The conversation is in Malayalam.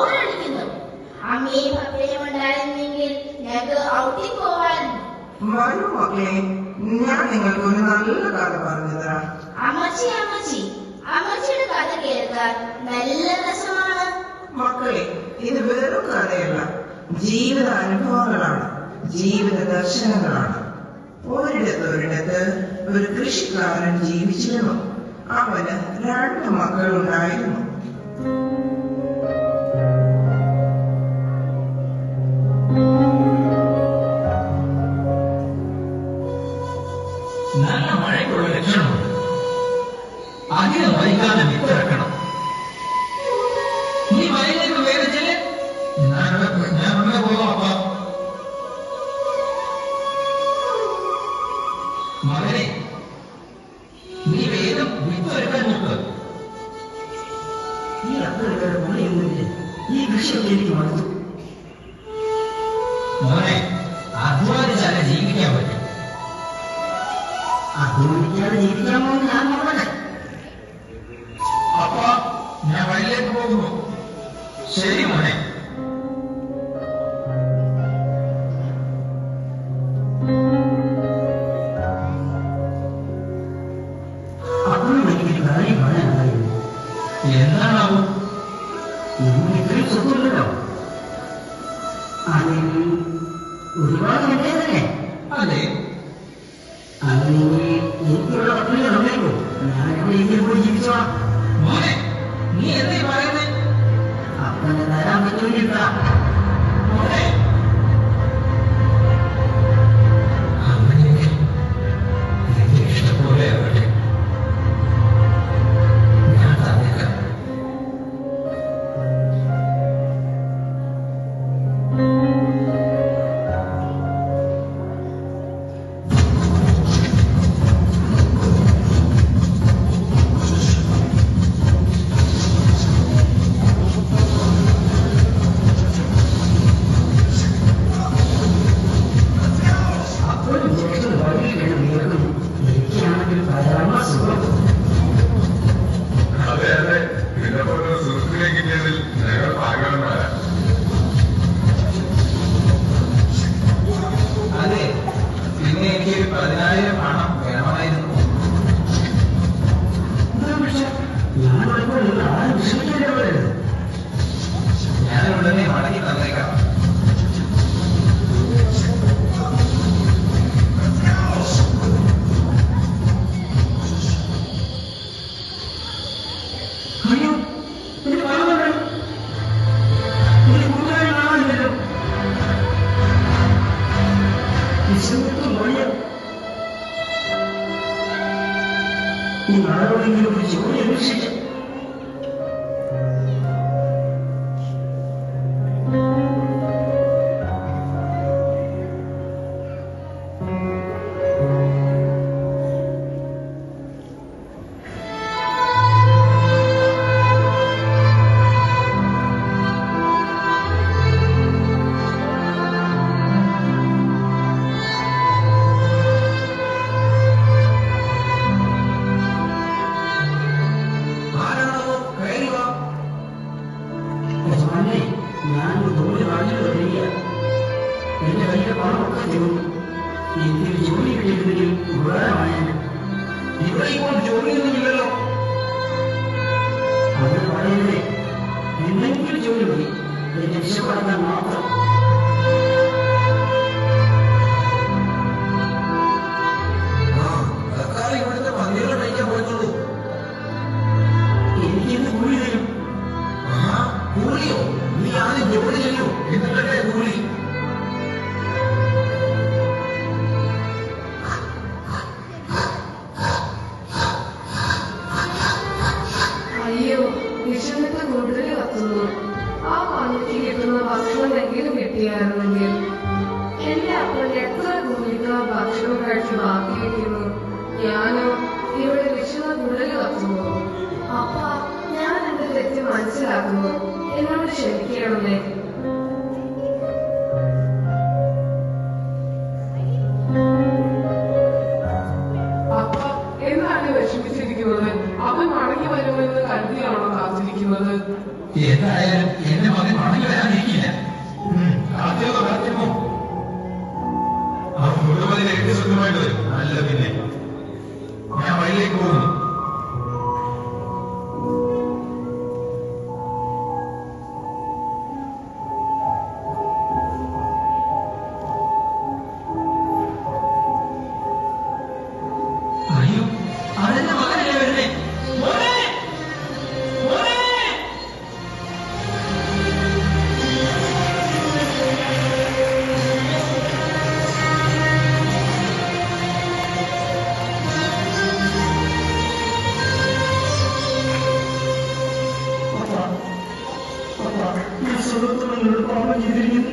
ബോറടിക്കുന്നു. അമ്മയും പപ്പയും ഉണ്ടായിരുന്നെങ്കിൽ ഞങ്ങൾക്ക് ഔട്ടിൽ പോവായിരുന്നു. വരൂ മക്കളെ, ഞാൻ നിങ്ങൾക്ക് ഒരു നല്ല കഥ പറഞ്ഞു തരാം. അമ്മച്ചി അമ്മച്ചി അമ്മച്ചിയുടെ കഥ കേൾക്കാൻ നല്ല രസമാണ്. മക്കളെ, ഇത് വെറും കഥയല്ല, ജീവിത അനുഭവങ്ങളാണ്, ജീവിത ദർശനങ്ങളാണ്. ഒരിടത്ത് ഒരു കൃഷിക്കാരൻ ജീവിച്ചിരുന്നു. അവന് 2 മക്കളുണ്ടായിരുന്നു. നല്ല മഴയ്ക്കുള്ള ലക്ഷണമുണ്ട്. അധികം വൈകാതെ വിത്തിറക്കണം. നീ വയലിലേക്ക് വേറെ ചെല്ല്. ഞാൻ ഉടനെ പോകാം അപ്പ. മകനെ, നീ വേഗം വിത്തൊരുക്കാൻ നോക്ക്. ഈ അത്രയുടെ മഴയൊന്നുമില്ല. ഈ കൃഷിയൊക്കെ എനിക്ക് മടുത്തു. മോനെ, അധ്വാനിച്ചാലേ ജീവിക്കാൻ പറ്റും. അധ്വാനിക്കാതെ ജീവിക്കാമോ എന്ന് ഞാൻ നോക്കട്ടെ. അപ്പ ഞാൻ വയലിലേക്ക് പോകുന്നു. ശരി മോനെ. അപ്പോഴും എനിക്കൊരു കാര്യം പറയാനുണ്ടായിരുന്നു. എന്താണാവോ? നമുക്ക് ഇത്രയും സ്വത്തുണ്ടല്ലോ. അല്ലെങ്കിൽ ഒരുപാട് വേണ്ടതല്ലേ? അതെ. അല്ലെങ്കിൽ എനിക്കുള്ള പട്ടിക തന്നേക്കോ? ഞാൻ എവിടെയെങ്കിലും പോയി ജീവിച്ചോളാം. മോനെ, നീ എന്താ പറയുന്നേ? അപ്പനെ തരാൻ പറ്റുമെങ്കിൽ മോനെ, അങ്ങനെയെങ്കിൽ നിന്റെ ഇഷ്ടംപോലെ ആവട്ടെ. ഞാൻ തന്നേക്കാം. അതെ അതെ, ഇതേപോലെ സുഹൃത്തിനെ കിട്ടിയതിൽ ഞങ്ങൾ ഭാഗ്യവാന്മാരാ. അതെ, പിന്നെ എനിക്ക് 10,000 പണം വേണമായിരുന്നു. ഞാൻ ഉടനെ മടങ്ങി തന്നേക്കാം. അയ്യോ, ഇത് കാണുന്നുണ്ട്. ഇത് കൂടുതലായി കാണാനില്ലല്ലോ. വിശന്നിട്ട് മഴ. ഈ നാടോടെങ്കിലും ഒരു ജോലി അന്വേഷിക്കാം. ആരാണോ? കയറി വാ. യജമാനെ, ഞാനൊരു ജോലി വാങ്ങിയത് വരിക. എന്റെ കയ്യിലെ പണമൊക്കെ തീർന്നു. എനിക്കൊരു ജോലി കിട്ടിയിരുന്നെങ്കിൽ ഉപകാരമായേനെ. ഇവിടെ ഇപ്പോൾ ജോലിയൊന്നുമില്ലല്ലോ. അങ്ങനെ പറയരുതേ. എന്തെങ്കിലും ജോലി മതി, എന്നെ രക്ഷപ്പെടുത്താൻ മാത്രം. തൽക്കാലം ഇവിടുത്തെ പന്നികൾ കഴിക്കാൻ പോയിട്ടുള്ളൂ. എനിക്കിന്ന് കൂലി തരും. കൂലിയോ? നീ ആദ്യം ജോലി ചെയ്യൂ, എന്നിട്ടല്ലേ കൂലി. അയ്യോ, വിശന്നിട്ട് കൂടുതൽ കത്തുന്നു. ആ പന്നിക്ക് കിട്ടുന്ന ഭക്ഷണമെങ്കിലും കിട്ടിയായിരുന്നെങ്കിൽ. എന്റെ അപ്പൻ എത്ര കൂലിക്ക് ഭക്ഷണം കഴിച്ച് ബാക്കി വയ്ക്കുന്നു. ഞാനോ ഇവിടെ വിശന്ന് കൂടുതൽ കത്തുന്നു. അപ്പ ഞാൻ എന്റെ തെറ്റ് മനസ്സിലാക്കുന്നു. എന്നോട് ക്ഷമിക്കണമേ. അപ്പ എന്താണ് വിഷമിച്ചിരിക്കുന്നത്? അവൻ മടങ്ങി വരുമെന്ന് കരുതിയാണോ കാത്തിരിക്കുന്നത്? എന്തായാലും എന്റെ മകൻ മടങ്ങി വരാനിരിക്കില്ല. കാത്തിരുന്നോ അവൻ മുഴുവതിൽ എനിക്ക് സ്വന്തമായിട്ട് വരും. അല്ല പിന്നെ ഞാൻ വഴിയിലേക്ക് പോകുന്നു. അയ്യോ, അതെന്റെ മകനല്ലേ വരുന്നേ. മോനെ, മോനെ. ഞാൻ സ്വന്തത്തോട് പാപം ചെയ്തിരിക്കുന്നു.